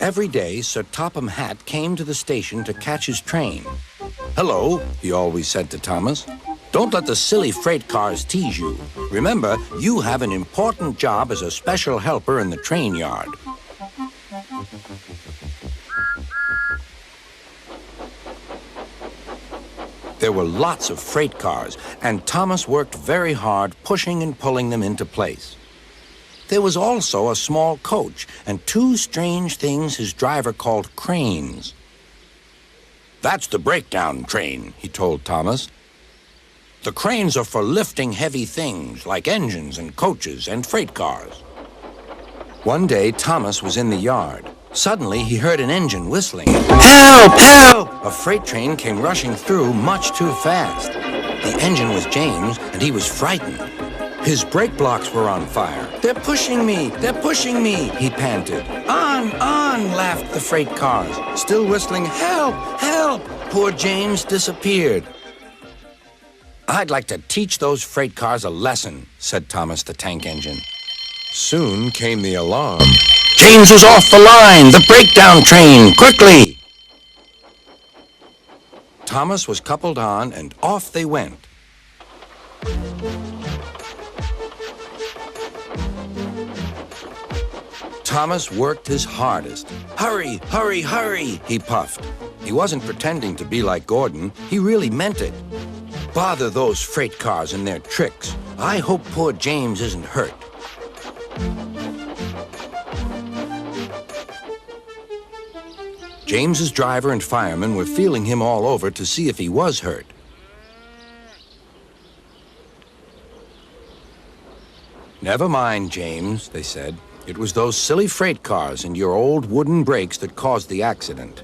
Every day, Sir Topham Hatt came to the station to catch his train. "Hello," he always said to Thomas. "Don't let the silly freight cars tease you. Remember, you have an important job as a special helper in the train yard." There were lots of freight cars, and Thomas worked very hard pushing and pulling them into place. There was also a small coach and two strange things his driver called cranes. "That's the breakdown train," he told Thomas. "The cranes are for lifting heavy things like engines and coaches and freight cars." One day, Thomas was in the yard. Suddenly, he heard an engine whistling. "Help! Help!" A freight train came rushing through much too fast. The engine was James, and he was frightened. His brake blocks were on fire. "They're pushing me! They're pushing me!" he panted. On, laughed the freight cars, still whistling, "Help! Help!" Poor James disappeared. "I'd like to teach those freight cars a lesson," said Thomas the tank engine. Soon came the alarm. "James is off the line! The breakdown train! Quickly!" Thomas was coupled on, and off they went. Thomas worked his hardest. "Hurry, hurry, hurry," he puffed. He wasn't pretending to be like Gordon. He really meant it. "Bother those freight cars and their tricks. I hope poor James isn't hurt." James's driver and firemen were feeling him all over to see if he was hurt. "Never mind, James," they said. "It was those silly freight cars and your old wooden brakes that caused the accident."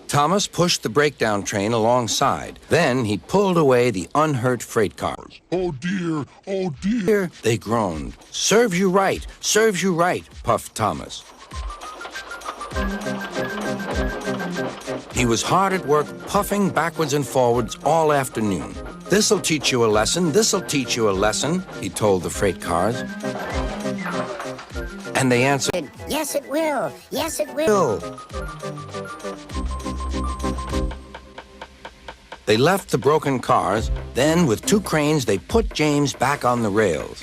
Thomas pushed the breakdown train alongside. Then he pulled away the unhurt freight cars. "Oh dear, oh dear," they groaned. "Serves you right, serves you right," puffed Thomas. He was hard at work, puffing backwards and forwards all afternoon. "This'll teach you a lesson, this'll teach you a lesson," he told the freight cars. And they answered, "Yes, it will. Yes, it will." They left the broken cars. Then, with two cranes, they put James back on the rails.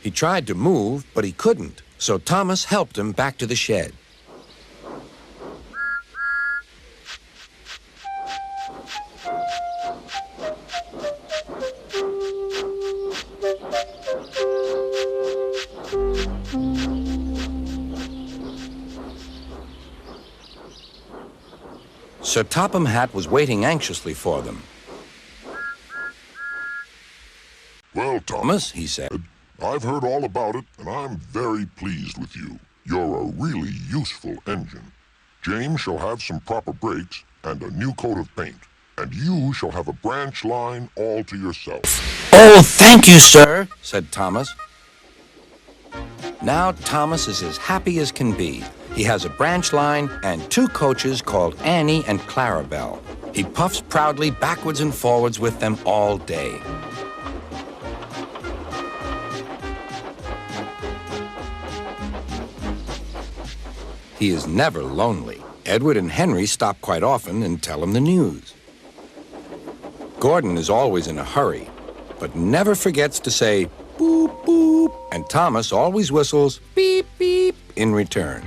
He tried to move, but he couldn't, so Thomas helped him back to the shed. Sir Topham Hatt was waiting anxiously for them. "Well, "Thomas," he said, I've heard all about it, and I'm very pleased with you. You're a really useful engine. James shall have some proper brakes and a new coat of paint, and you shall have a branch line all to yourself." "Oh, thank you, sir," said Thomas. Now Thomas is as happy as can be. He has a branch line and two coaches called Annie and Clarabelle. He puffs proudly backwards and forwards with them all day. He is never lonely. Edward and Henry stop quite often and tell him the news. Gordon is always in a hurry, but never forgets to say, "Boop, boop," and Thomas always whistles, "Beep, beep," in return.